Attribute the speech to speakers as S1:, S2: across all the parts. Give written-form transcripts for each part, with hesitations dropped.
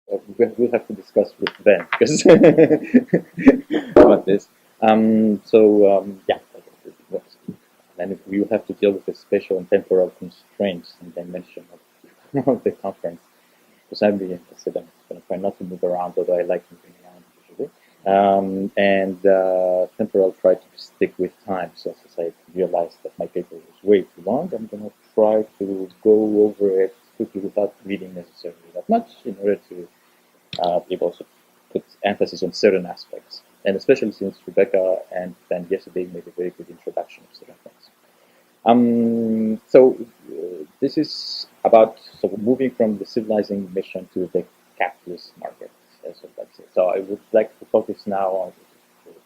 S1: we'll have to discuss with Ben because about this. Yeah, and we will have to deal with the spatial and temporal constraints and dimension of the conference. Because I'm really interested. I'm going to try not to move around, although I like moving around usually. Temporal try to stick with time. So as I realized that my paper was way too long, I'm going to try to go over it quickly without reading necessarily that much in order to be able to put emphasis on certain aspects. And especially since Rebecca and Ben yesterday made a very good introduction of certain things. This is about moving from the civilizing mission to the capitalist market. So that's it. So I would like to focus now on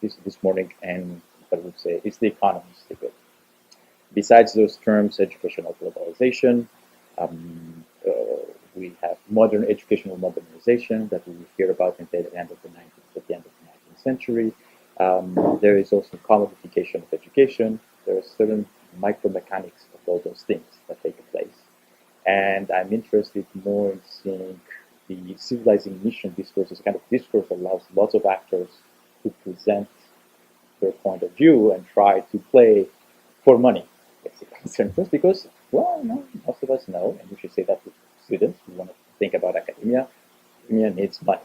S1: this morning, and what I would say is the economist good. Besides those terms, educational globalization, we have modern educational modernization that we will hear about at the end of the 19th century. There is also commodification of education. There are certain micromechanics of all those things that take place. And I'm interested more in seeing the civilizing mission discourse as a kind of discourse that allows lots of actors to present their point of view and try to play for money, basically. Because, well, no, most of us know, and we should say that to students who want to think about academia. Academia needs money.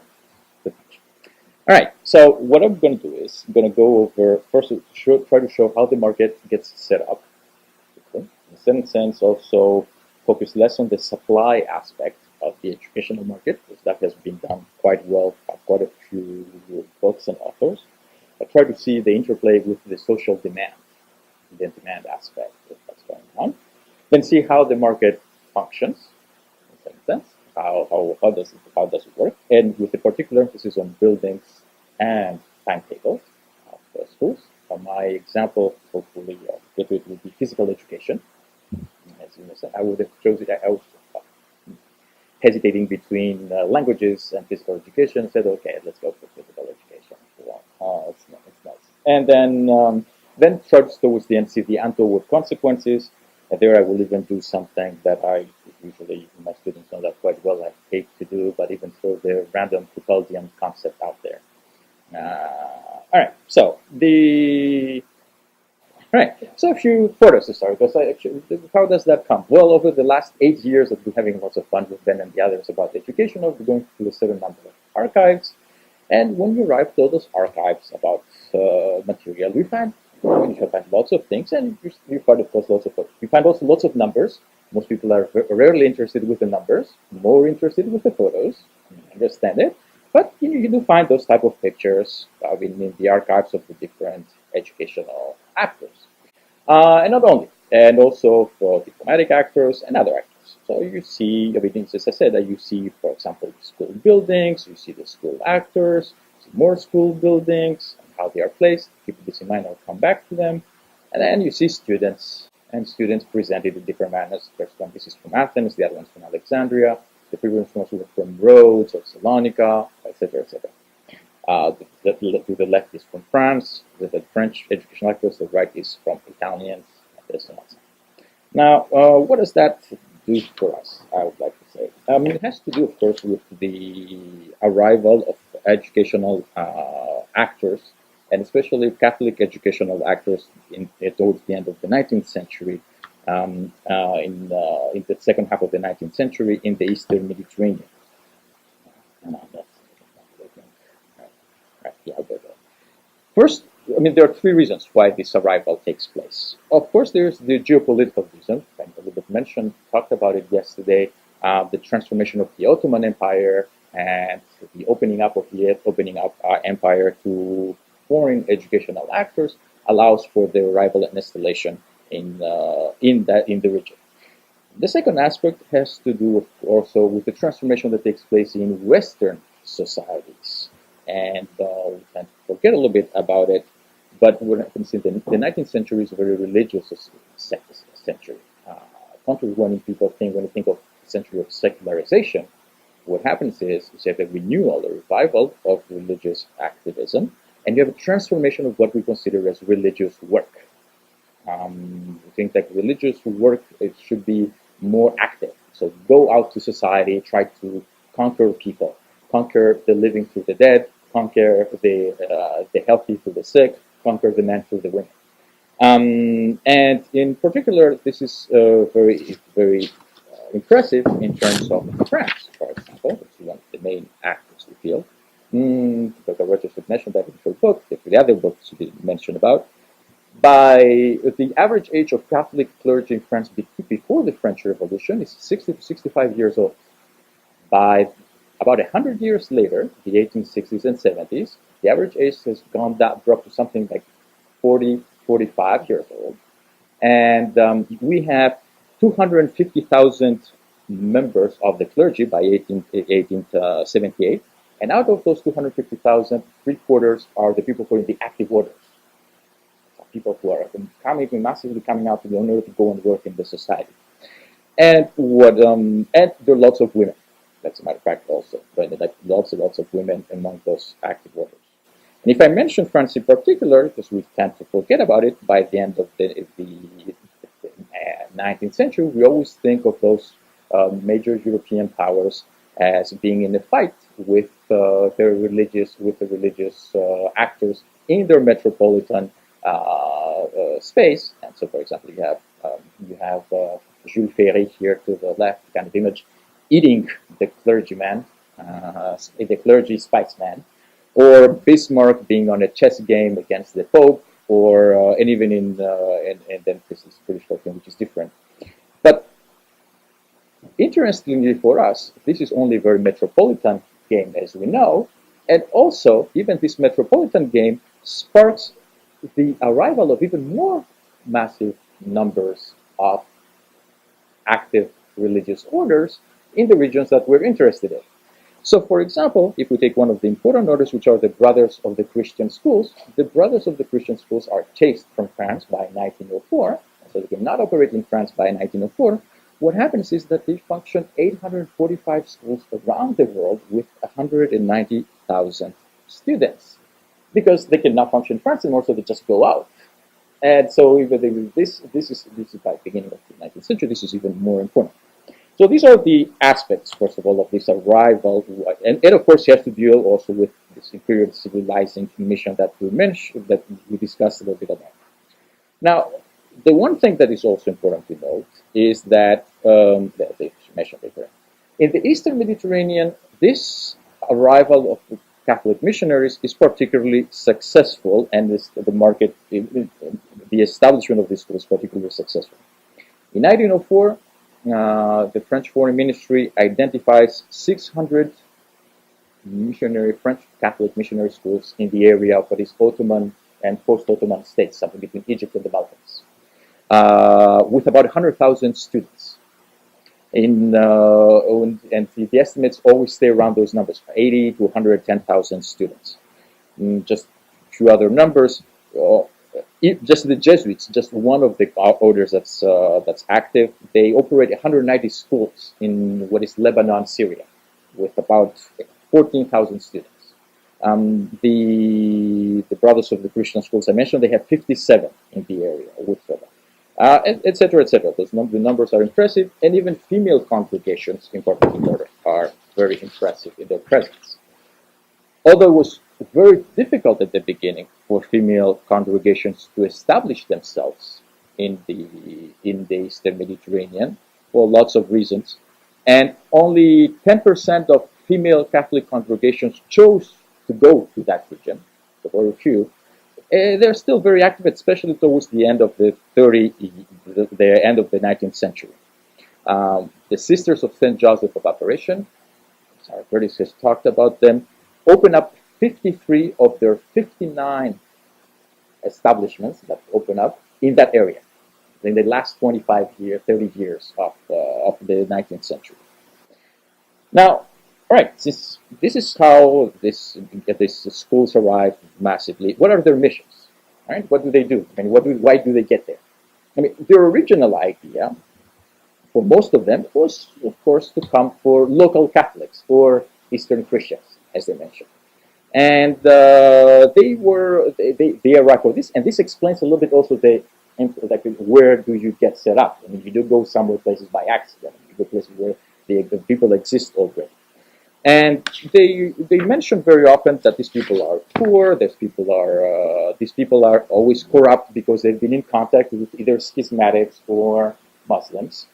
S1: All right, so what I'm going to do is I'm going to go over, first, try to show how the market gets set up. Okay. In a certain sense, also focus less on the supply aspect of the educational market, because that has been done quite well by quite a few books and authors. I try to see the interplay with the social demand, the demand aspect of what's going on. Then see how the market functions, in some sense. How does it work? And with a particular emphasis on buildings and timetables of the schools. My example, hopefully, it would be physical education. As you know, I would have chosen. I was hesitating between languages and physical education. I said, okay, let's go for physical education. It's nice. And then starts towards the end, see the untoward consequences. And there I will even do something that I usually, my students know that quite well, I hate to do, but even throw the random Foucauldian concept out there. All right, so so a few photos to start with. How does that come? Well, over the last 8 years, I've been having lots of fun with Ben and the others about education. We're going through a certain number of archives, and when we arrive to all those archives about material, we find lots of things, and you find, of course, lots of photos. We find also lots of numbers. Most people are rarely interested with the numbers, more interested with the photos. I understand it. But you do find those type of pictures in the archives of the different educational actors. And not only, and also for diplomatic actors and other actors. So you see everything, as I said, that you see, for example, school buildings, you see the school actors, you see more school buildings, and how they are placed. Keep this in mind, I'll come back to them. And then you see students, and students presented in different manners. First one, this is from Athens, the other one's from Alexandria. The previous ones were from Rhodes or Salonika, etc., etc. To the left is from France, the French educational actors, the right is from Italians, and so on. Now, what does that do for us, I would like to say? It has to do, of course, with the arrival of educational actors, and especially Catholic educational actors towards the end of the 19th century, in the second half of the 19th century in the Eastern Mediterranean. First, there are three reasons why this arrival takes place. Of course, there's the geopolitical reason. I talked about it yesterday. The transformation of the Ottoman Empire and the opening up our empire to foreign educational actors allows for the arrival and installation in the region. The second aspect has to do also with the transformation that takes place in Western societies. And we can forget a little bit about it, but what happens in the 19th century is a very religious century. Contrary to when you think of the century of secularization, what happens is you have a renewal, a revival of religious activism, and you have a transformation of what we consider as religious work. We think that religious work, it should be more active. So go out to society, try to conquer people, conquer the living through the dead, conquer the healthy through the sick, conquer the men through the women. And in particular, this is very impressive in terms of France, for example, which is one of the main actors we feel. Dr. Rogers had mentioned that in her book, the other books she didn't mention about. By the average age of Catholic clergy in France before the French Revolution is 60 to 65 years old. By about 100 years later, the 1860s and 70s, the average age has dropped to something like 40, 45 years old. And we have 250,000 members of the clergy by 1878. And out of those 250,000, three-quarters are the people who are in the active orders. People who are massively coming out in order to go and work in the society. And and there are lots of women. That's a matter of fact also. Right? Lots of women among those active orders. And if I mention France in particular, because we tend to forget about it, by the end of the 19th century, we always think of those major European powers as being in a fight with the religious actors in their metropolitan space. And so, for example, you have Jules Ferry here to the left, kind of image, eating the clergyman, the clergy spokesman, or Bismarck being on a chess game against the Pope, or and even and then this is British Tolkien, which is different. But interestingly for us, this is only a very metropolitan game, as we know, and also even this metropolitan game sparks the arrival of even more massive numbers of active religious orders in the regions that we're interested in. So, for example, if we take one of the important orders, which are the Brothers of the Christian Schools, the Brothers of the Christian Schools are chased from France by 1904, so they cannot operate in France by 1904. What happens is that they function 845 schools around the world with 190,000 students, because they cannot function in France anymore, so they just go out. And so even this is by the beginning of the 19th century, this is even more important. So these are the aspects, first of all, of this arrival, and it of course has to deal also with this imperial civilizing mission that we mentioned, that we discussed a little bit about. Now, the one thing that is also important to note is that, they mentioned later, in the Eastern Mediterranean, this arrival of the Catholic missionaries is particularly successful, and the establishment of this school is particularly successful. In 1904, the French Foreign Ministry identifies 600 French Catholic missionary schools in the area of what is Ottoman and post-Ottoman states, something between Egypt and the Balkans, with about 100,000 students. And the estimates always stay around those numbers, 80 to 110,000 students. Just a few other numbers. Just the Jesuits, just one of the orders that's active, they operate 190 schools in what is Lebanon, Syria, with about 14,000 students. The Brothers of the Christian Schools I mentioned, they have 57 in the area with Lebanon, etc., etc. The numbers are impressive, and even female congregations in particular are very impressive in their presence. Although it was very difficult at the beginning for female congregations to establish themselves in the Eastern Mediterranean for lots of reasons, and only 10% of female Catholic congregations chose to go to that region, so very few. They're still very active, especially towards the end of the 19th century. The Sisters of St. Joseph of Apparition, Sarah Curtis has talked about them, open up 53 of their 59 establishments that open up in that area in the last 25 years, 30 years of the 19th century. Now, all right, this is how these schools arrive massively. What are their missions? All right, what do they do? I mean, why do they get there? I mean, their original idea for most of them was, of course, to come for local Catholics or Eastern Christians, as they mentioned. And they arrived for this, and this explains a little bit also where do you get set up. I mean, you do go somewhere places by accident. You go places where the people exist already. And they mention very often that these people are poor. These people are always corrupt because they've been in contact with either schismatics or Muslims,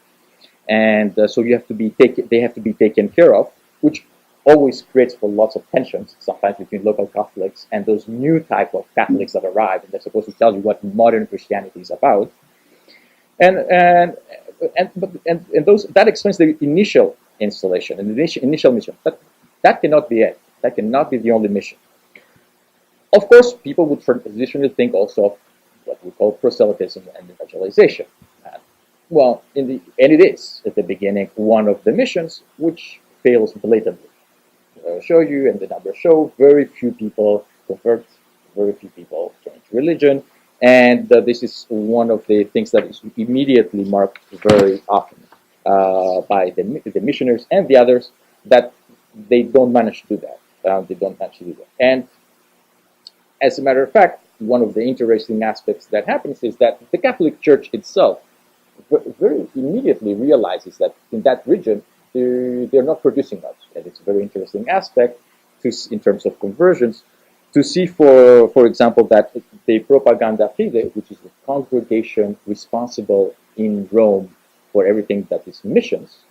S1: and so they have to be taken care of, which always creates for lots of tensions, sometimes between local Catholics and those new type of Catholics that arrive, and they're supposed to tell you what modern Christianity is about. And those that explains the initial installation and the initial mission, but that cannot be it. That cannot be the only mission. Of course, people would traditionally think also of what we call proselytism and evangelization. Well, and it is at the beginning one of the missions which fails blatantly. I'll show you, and the numbers show very few people convert, very few people change religion, and this is one of the things that is immediately marked very often by the missionaries and the others, that they don't manage to do that. And as a matter of fact, one of the interesting aspects that happens is that the Catholic Church itself very immediately realizes that in that region they're not producing much, and it's a very interesting aspect in terms of conversions to see, for example, that the Propaganda Fide, which is the congregation responsible in Rome for everything that is missions,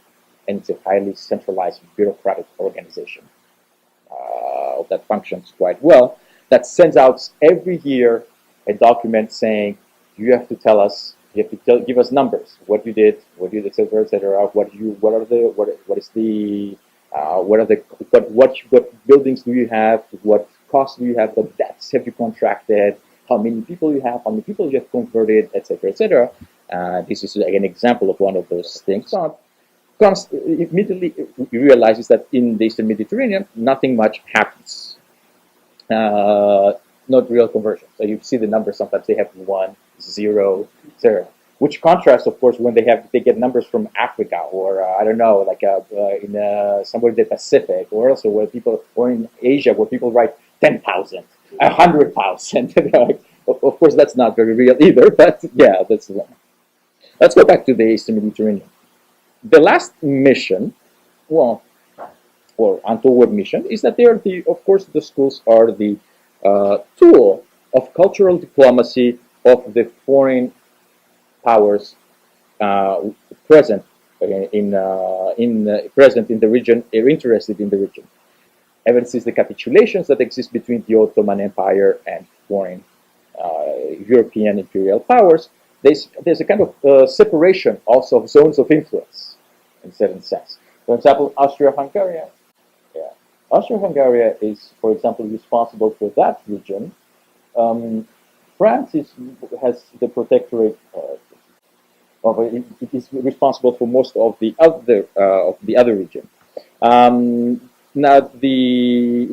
S1: and it's a highly centralized bureaucratic organization that functions quite well, that sends out every year a document saying, you have to tell us, give us numbers, what you did, etc., etc. What buildings do you have? What costs do you have? What debts have you contracted? How many people you have? How many people you have converted, etc., etc. This is an example of one of those things. Immediately realizes that in the Eastern Mediterranean, nothing much happens. Not real conversion. So you see the numbers. Sometimes they have 1, 0, 0. Which contrasts, of course, when they get numbers from Africa or I don't know, like in somewhere in the Pacific, or also or in Asia, where people write 10,000, 100,000. Of course, that's not very real either. But yeah, that's the one. Let's go back to the Eastern Mediterranean. The last mission, or untoward mission, is that of course, the schools are the tool of cultural diplomacy of the foreign powers present in the region, or interested in the region. Ever since the capitulations that exist between the Ottoman Empire and foreign European imperial powers, there's a kind of separation also of zones of influence in a certain sense. For example, Austria-Hungary. Yeah. Austria-Hungary is, for example, responsible for that region. France has the protectorate it is responsible for most of the other region. Now,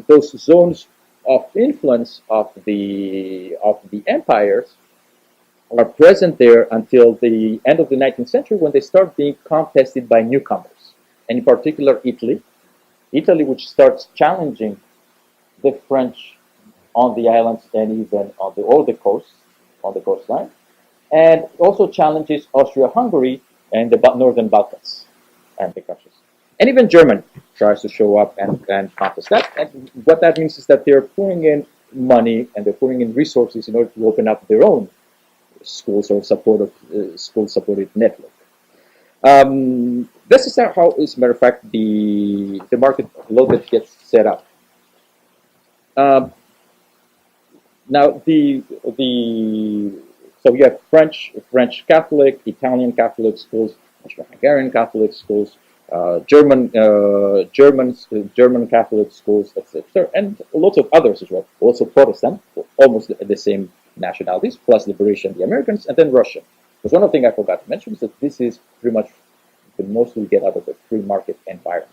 S1: those zones of influence of the empires are present there until the end of the 19th century, when they start being contested by newcomers, and in particular Italy, which starts challenging the French on the islands and even on the coastline, and also challenges Austria-Hungary and the northern Balkans and the countries. And even Germany tries to show up and contest that. And what that means is that they're pouring in money and they're pouring in resources in order to open up their own schools or school-supported network. This is how, as a matter of fact, the market a little bit gets set up. Now, so we have French Catholic, Italian Catholic schools, Hungarian Catholic schools, German Catholic schools, etc., and lots of others as well. Also Protestant, almost the same nationalities, plus Liberation, the Americans, and then Russia. Because one of the things I forgot to mention is that this is pretty much the most we get out of a free market environment,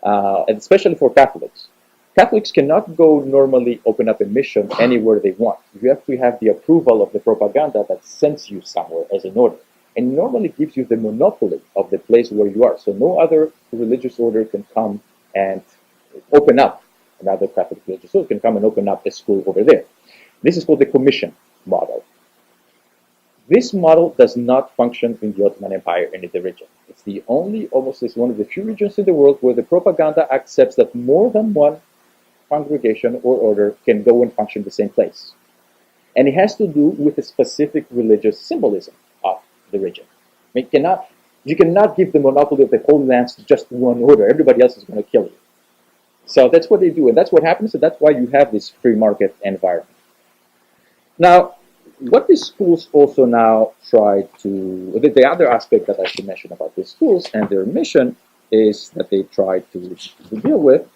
S1: and especially for Catholics. Catholics cannot go normally open up a mission anywhere they want. You have to have the approval of the propaganda that sends you somewhere as an order. And normally gives you the monopoly of the place where you are. So no other religious order can come and open up, another Catholic religious order can come and open up a school over there. This is called the commission model. This model does not function in the Ottoman Empire and in the region. It's the only, almost it's one of the few regions in the world where the propaganda accepts that more than one congregation or order can go and function in the same place. And it has to do with a specific religious symbolism of the region. I mean, you cannot give the monopoly of the Holy Lands to just one order. Everybody else is going to kill you. So that's what they do, and that's what happens, and that's why you have this free market environment. Now, what these schools also now try to, the other aspect that I should mention about these schools and their mission is that they try to deal with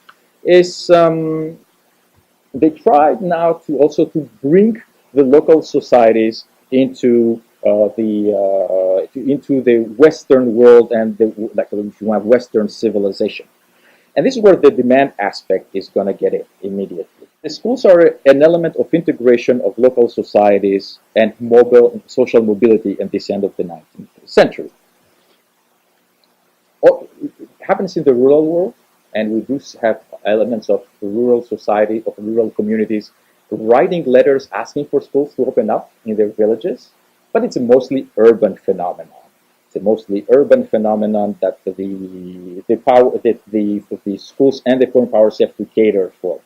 S1: is they try now to also to bring the local societies into the Western world and like if you want Western civilization. And this is where the demand aspect is going to get it immediately. The schools are an element of integration of local societies and social mobility at this end of the 19th century. It happens in the rural world, and we do have elements of rural society, of rural communities, writing letters asking for schools to open up in their villages, but it's a mostly urban phenomenon. It's a mostly urban phenomenon that the schools and the foreign powers have to cater for.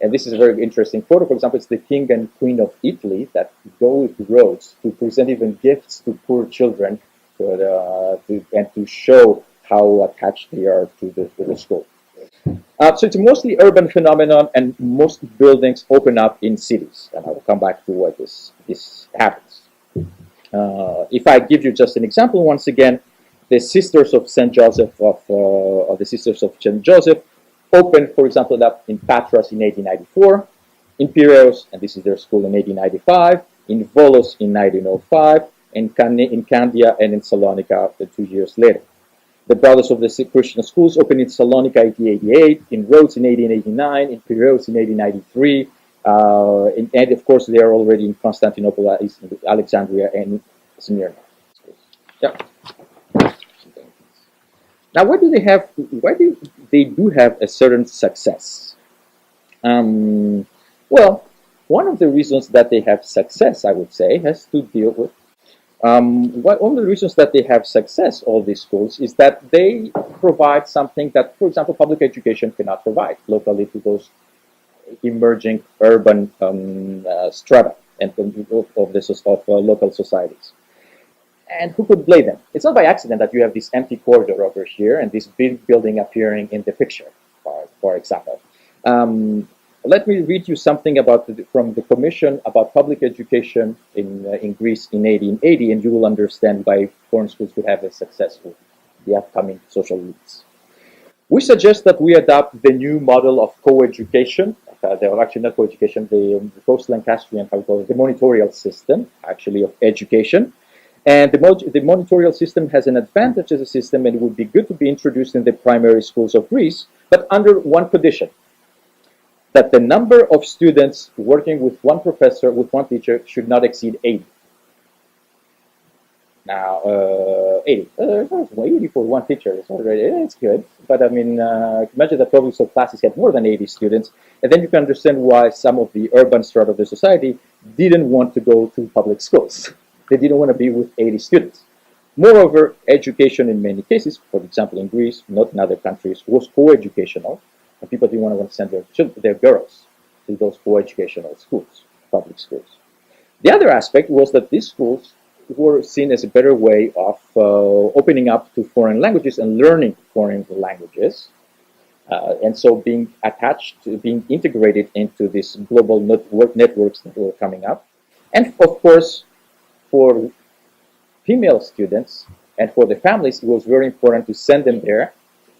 S1: And this is a very interesting photo. For example, it's the King and Queen of Italy that go with roads to present even gifts to poor children and to show how attached they are to the school. So it's a mostly urban phenomenon, and most buildings open up in cities. And I will come back to why this happens. If I give you just an example, once again, the Sisters of St. Joseph of the Sisters of St. Joseph opened, for example, up in Patras in 1894, in Piraeus, and this is their school, in 1895, in Volos in 1905, in Candia and in Salonika 2 years later. The Brothers of the Christian Schools opened in Salonika in 1888, in Rhodes in 1889, in Piraeus in 1893, and of course they are already in Constantinople, Alexandria, and Smyrna. Yeah. Now, why do they have a certain success? Well, one of the reasons that they have success, I would say, has to deal with one of the reasons that they have success, all these schools, is that they provide something that, for example, public education cannot provide locally to those emerging urban strata and of local societies. And who could blame them? It's not by accident that you have this empty corridor over here and this big building appearing in the picture, for example. Let me read you something from the Commission about Public Education in Greece in 1880, and you will understand why foreign schools would have a success with the upcoming social needs. We suggest that we adopt the new model of co-education. They are actually not co-education, the post-Lancastrian, how we call it, the monitorial system, actually, of education. And the monitorial system has an advantage as a system, and it would be good to be introduced in the primary schools of Greece, but under one condition: that the number of students working with one professor, with one teacher, should not exceed 80. Now, 80. 80 for one teacher is already, it's good. But I mean, imagine that probably some classes had more than 80 students. And then you can understand why some of the urban strata of the society didn't want to go to public schools. They didn't want to be with 80 students. Moreover, education in many cases, for example in Greece, not in other countries, was co-educational. And people didn't want to send their girls to those co-educational schools, public schools. The other aspect was that these schools were seen as a better way of opening up to foreign languages and learning foreign languages. And so being attached, being integrated into these global networks that were coming up. And of course, for female students and for the families, it was very important to send them there.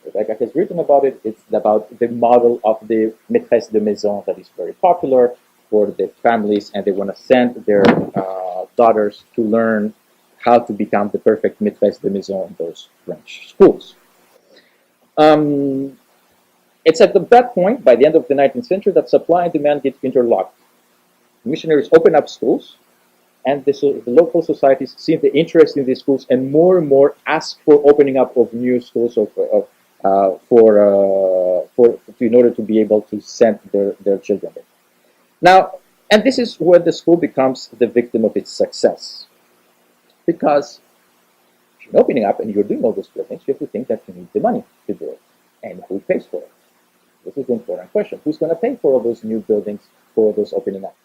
S1: Rebecca has written about it. It's about the model of the maîtresse de maison that is very popular for the families, and they want to send their daughters to learn how to become the perfect maîtresse de maison in those French schools. It's at that point, by the end of the 19th century, that supply and demand get interlocked. Missionaries open up schools, and the local societies see the interest in these schools, and more ask for opening up of new schools in order to be able to send their children there. Now, and this is where the school becomes the victim of its success. Because if you're opening up and you're doing all those buildings, you have to think that you need the money to do it. And who pays for it? This is the important question. Who's going to pay for all those new buildings, for all those opening up?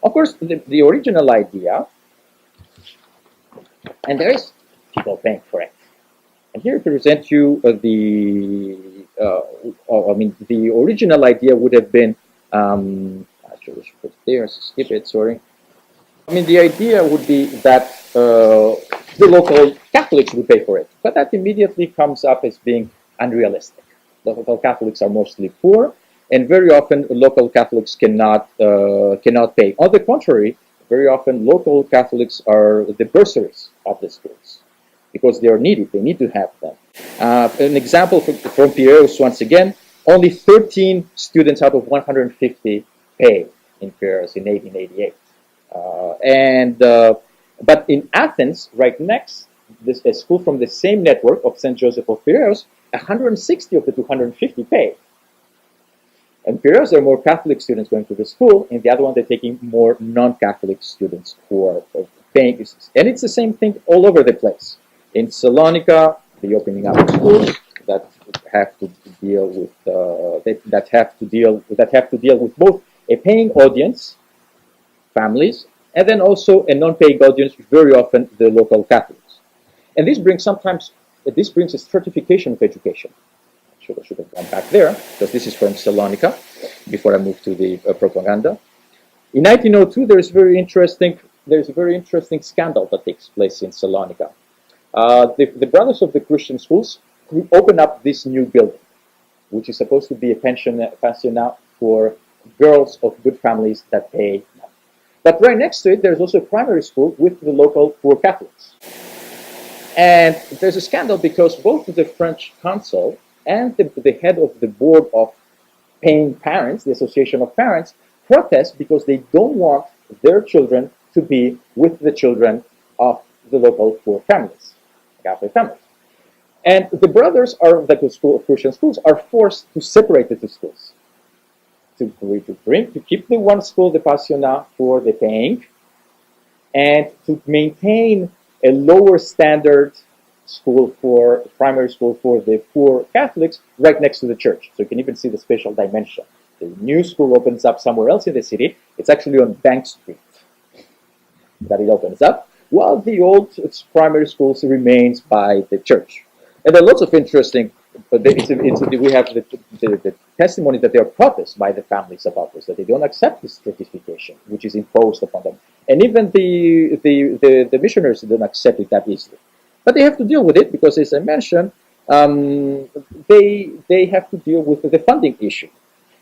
S1: Of course, the original idea, and there is people paying for it. And here I present you the original idea would have been, actually I should put it there, skip it, sorry. I mean, the idea would be that the local Catholics would pay for it, but that immediately comes up as being unrealistic. Local Catholics are mostly poor, and very often local Catholics cannot pay. On the contrary, very often local Catholics are the bursaries of the schools because they are needed. They need to have them. An example from Piraeus, once again, only 13 students out of 150 pay in Piraeus in 1888. But in Athens, right next, a school from the same network of St. Joseph of Piraeus, 160 of the 250 pay. And Piraeus, there are more Catholic students going to the school, and the other one, they're taking more non-Catholic students who are paying. And it's the same thing all over the place. In Salonika, the opening up of schools that have to deal with that have to deal with both a paying audience, families, and then also a non-paying audience, very often the local Catholics. And this brings a stratification of education. I should have gone back there, because this is from Salonika, before I move to the propaganda. In 1902, there's a very interesting scandal that takes place in Salonika. The brothers of the Christian schools open up this new building, which is supposed to be a pensionnat for girls of good families that pay. But right next to it, there's also a primary school with the local poor Catholics. And there's a scandal because both the French consul and the head of the board of paying parents, the Association of Parents, protest because they don't want their children to be with the children of the local poor families, Catholic families. And the brothers of the Christian schools are forced to separate the two schools. To keep the one school, the pensionnat, for the paying, and to maintain a lower standard primary school for the poor Catholics right next to the church. So you can even see the spatial dimension. The new school opens up somewhere else in the city. It's actually on Bank Street that it opens up, while the old primary school remains by the church. And there are lots of interesting, we have the testimony that they are protested by the families about this, that they don't accept this stratification, which is imposed upon them. And even the missionaries don't accept it that easily. But they have to deal with it because, as I mentioned, they have to deal with the funding issue.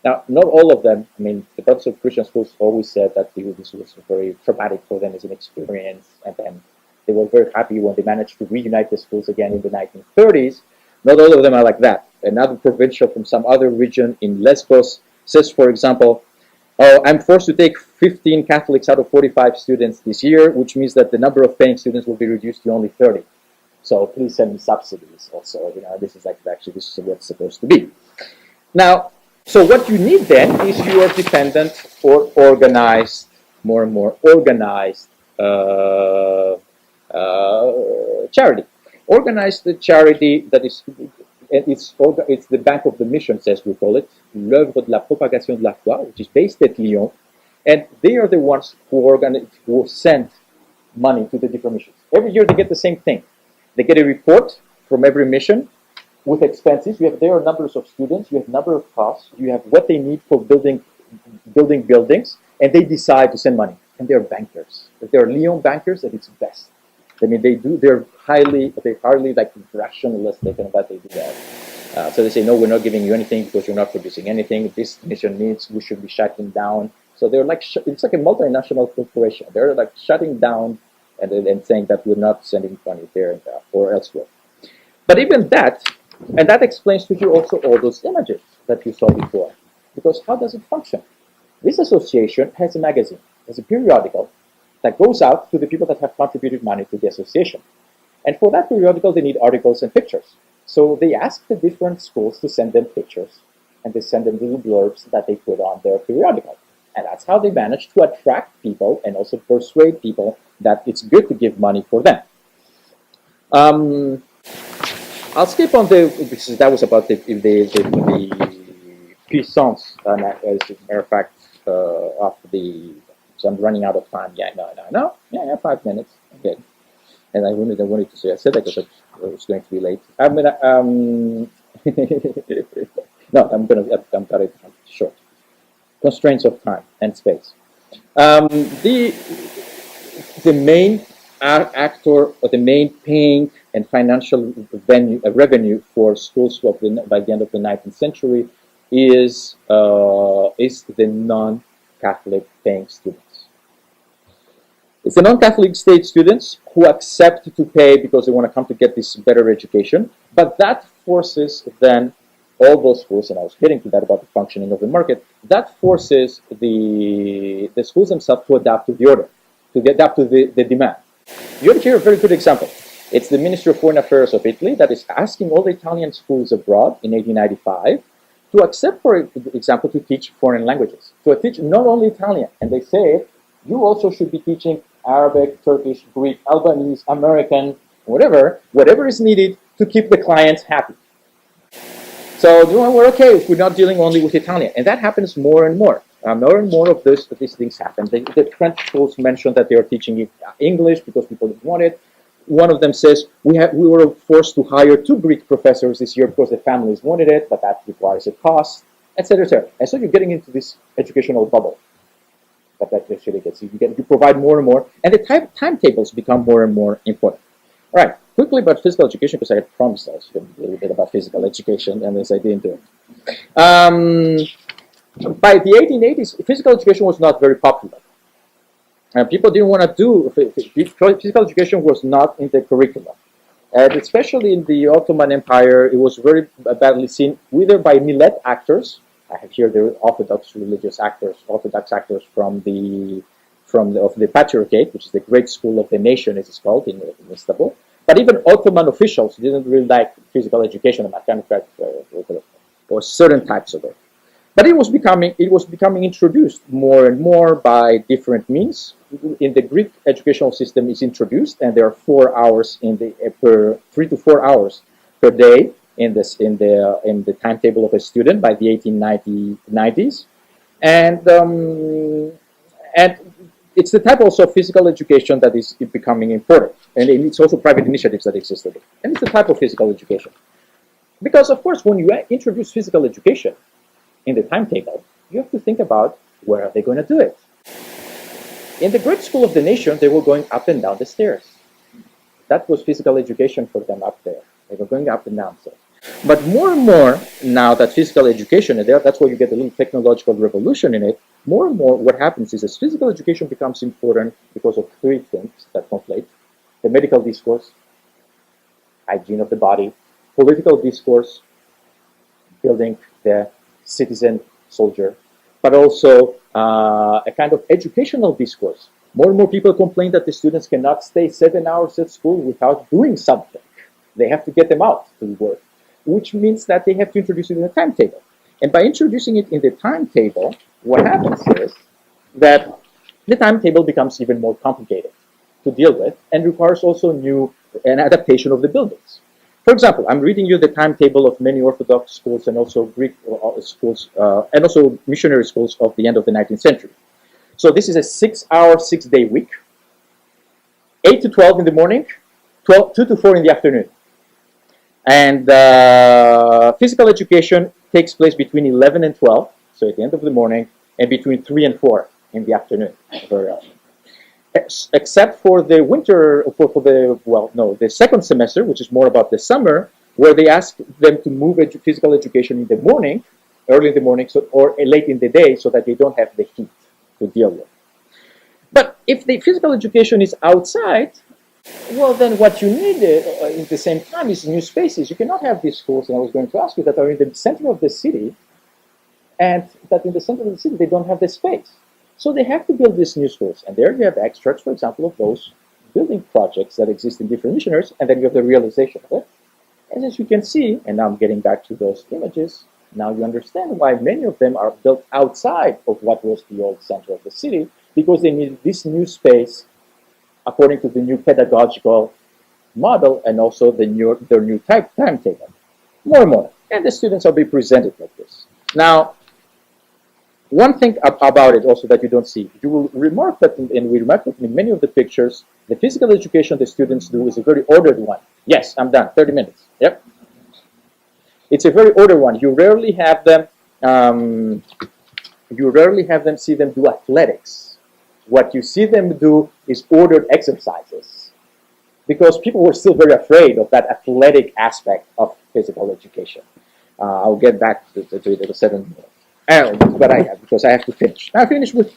S1: Now, not all of them, I mean, the brothers of Christian schools always said that this was very traumatic for them as an experience, and then they were very happy when they managed to reunite the schools again in the 1930s. Not all of them are like that. Another provincial from some other region in Lesbos says, for example, "Oh, I'm forced to take 15 Catholics out of 45 students this year, which means that the number of paying students will be reduced to only 30. So please send me subsidies also. This is this is what it's supposed to be." Now, so what you need then is your dependent or organized, more and more organized charity. Organized charity that is, it's the Bank of the Missions, as we call it, l'œuvre de la propagation de la foi, which is based at Lyon, and they are the ones who send money to the different missions. Every year they get the same thing. They get a report from every mission with expenses. You have there are numbers of students, you have number of costs, you have what they need for building buildings, and they decide to send money. And they're bankers. If they're Lyon bankers, at its best. I mean, they're hardly like rationalistic in what they do that. So they say, no, we're not giving you anything because you're not producing anything. This mission needs, we should be shutting down. So they're like, it's like a multinational corporation. They're like shutting down and saying that we're not sending money there and there or elsewhere. But even that, and that explains to you also all those images that you saw before. Because how does it function? This association has a magazine, has a periodical that goes out to the people that have contributed money to the association. And for that periodical, they need articles and pictures. So they ask the different schools to send them pictures, and they send them little blurbs that they put on their periodical. And that's how they manage to attract people and also persuade people that it's good to give money for them. Um, I'll skip on because that was about the puissance, as a matter of fact, of the, so I'm running out of time. Yeah, no. Yeah, 5 minutes. Okay. And I wanted to say, I said that because I was going to be late. I'm gonna, no, I'm got it short. Constraints of time and space. Um, the the main actor or the main paying and financial revenue for schools by the end of the 19th century is the non-Catholic paying students. It's the non-Catholic state students who accept to pay because they want to come to get this better education, but that forces then all those schools, and I was getting to that about the functioning of the market, that forces the schools themselves to adapt to the order, to adapt to the demand. You have here a very good example. It's the Ministry of Foreign Affairs of Italy that is asking all the Italian schools abroad in 1895 to accept, for example, to teach foreign languages, to teach not only Italian, and they say you also should be teaching Arabic, Turkish, Greek, Albanese, American, whatever is needed to keep the clients happy. So we're okay if we're not dealing only with Italian, and that happens more and more. More and more of these things happen. The French schools mentioned that they are teaching English because people didn't want it. One of them says we were forced to hire 2 Greek professors this year because the families wanted it, but that requires a cost, etc., etc. And so you're getting into this educational bubble that actually gets you provide more and more, and the timetables become more and more important. All right, quickly about physical education, because I had promised I was going to do a little bit about physical education, and this I didn't do it. By the 1880s, physical education was not very popular. People didn't want to do physical education was not in the curricula, and especially in the Ottoman Empire, it was very badly seen either by millet actors. I have here the Orthodox actors from the Patriarchate, which is the great school of the nation, as it's called in Istanbul. But even Ottoman officials didn't really like physical education. And kind of fact, there were certain types of it. But it was becoming introduced more and more by different means. In the Greek educational system, is introduced, and there are 4 hours per 3 to 4 hours per day in the timetable of a student by the 1890s, and it's the type also of physical education that is becoming important, and it's also private initiatives that existed, and it's the type of physical education. Because of course, when you introduce physical education in the timetable, you have to think about where are they going to do it. In the great school of the nation, they were going up and down the stairs. That was physical education for them up there. They were going up and down stairs. But more and more, now that physical education is there, that's where you get a little technological revolution in it. More and more, what happens is as physical education becomes important because of 3 things that conflate: the medical discourse, hygiene of the body; political discourse, building the citizen soldier; but also a kind of educational discourse. More and more people complain that the students cannot stay 7 hours at school without doing something. They have to get them out to work, which means that they have to introduce it in the timetable. And by introducing it in the timetable, what happens is that the timetable becomes even more complicated to deal with and requires also an adaptation of the buildings. For example, I'm reading you the timetable of many Orthodox schools and also Greek schools and also missionary schools of the end of the 19th century. So this is a 6-hour, 6-day week, 8 to 12 in the morning, 2 to 4 in the afternoon. And physical education takes place between 11 and 12, so at the end of the morning, and between 3 and 4 in the afternoon, very often. Except for the winter, the second semester, which is more about the summer, where they ask them to move physical education in the morning, early in the morning, or late in the day, so that they don't have the heat to deal with. But if the physical education is outside, well, then what you need at the same time is new spaces. You cannot have these schools, and I was going to ask you, that are in the center of the city, and that in the center of the city they don't have the space. So they have to build these new schools. And there you have extracts, for example, of those building projects that exist in different missionaries, and then you have the realization of it. And as you can see, and now I'm getting back to those images, now you understand why many of them are built outside of what was the old center of the city, because they needed this new space according to the new pedagogical model and also their new timetable. More and more. And the students will be presented like this. Now, one thing about it also that you don't see, you will remark that, and we remark that in many of the pictures, the physical education the students do is a very ordered one. Yes, I'm done, 30 minutes. Yep. It's a very ordered one. You rarely have them see them do athletics. What you see them do is ordered exercises, because people were still very afraid of that athletic aspect of physical education. I'll get back to it in 7 minutes. But I have, because I have to finish. Now finish with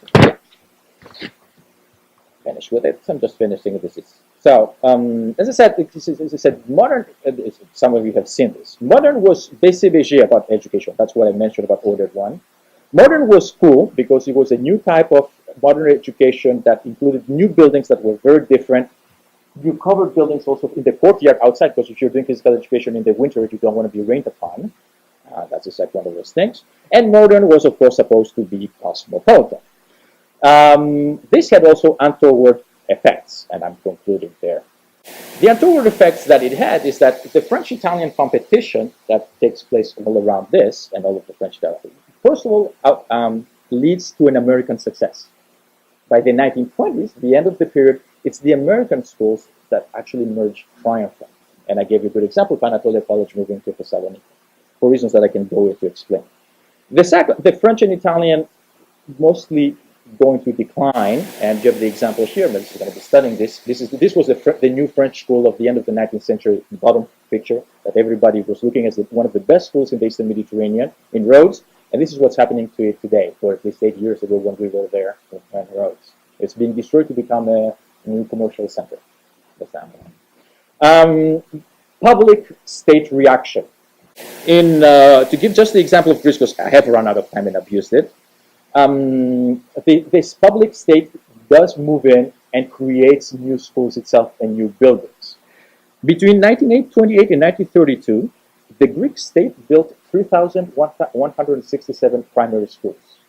S1: it. I'm just finishing this. So as I said, modern. Some of you have seen this. Modern was BCBG about education. That's what I mentioned about ordered one. Modern was cool because it was a new type of modern education that included new buildings that were very different. You covered buildings also in the courtyard outside, because if you're doing physical education in the winter, you don't want to be rained upon. That's just like one of those things. And modern was, of course, supposed to be cosmopolitan. This had also untoward effects, and I'm concluding there. The untoward effects that it had is that the French-Italian competition that takes place all around this and all of the French territory, first of all, leads to an American success. By the 1920s, the end of the period, it's the American schools that actually emerge triumphant. And I gave you a good example, Anatolia College moving to Thessaloniki, for reasons that I can go into to explain. The French and Italian mostly going to decline, and you have the example here. But this is going to be studying this. This was the new French school of the end of the 19th century. The bottom picture that everybody was looking as one of the best schools in the Eastern Mediterranean in Rhodes, and this is what's happening to it today. For at least 8 years ago, when we were there in Rhodes, it's being destroyed to become a new commercial center. Public state reaction. To give just the example of Greece, because I have run out of time and abused it. This public state does move in and creates new schools itself and new buildings. Between 1928 and 1932, the Greek state built 3,167 primary schools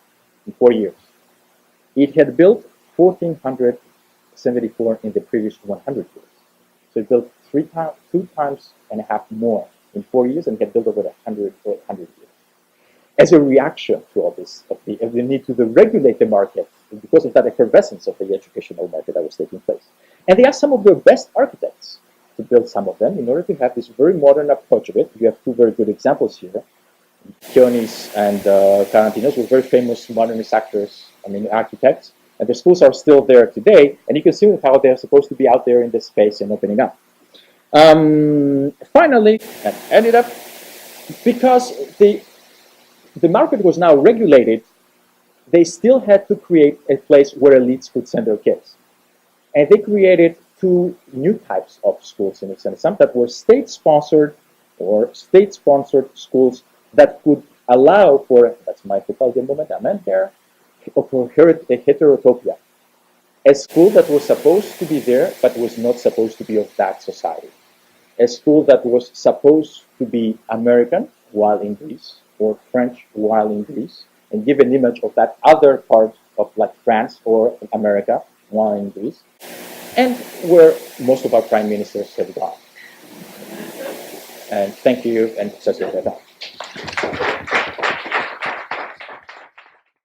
S1: in 4 years. It had built 1,474 in the previous 100 years. So it built 2.5 times more in 4 years, and had built over 100 years. As a reaction to all this, of the need to regulate the market, because of that effervescence of the educational market that was taking place. And they asked some of their best architects to build some of them in order to have this very modern approach of it. You have two very good examples here. Kionis and Karantinos were very famous modernist architects, and the schools are still there today, and you can see how they're supposed to be out there in the space and opening up. Finally, and ended up, because the market was now regulated, they still had to create a place where elites could send their kids. And they created two new types of schools in extent. Some that were state-sponsored or state-sponsored schools that could allow for, that's my faculty moment, I meant there, for a heterotopia. A school that was supposed to be there, but was not supposed to be of that society. A school that was supposed to be American while in Greece, or French while in Greece, and give an image of that other part of like France or America while in Greece, and where most of our prime ministers have gone. And thank you, and such a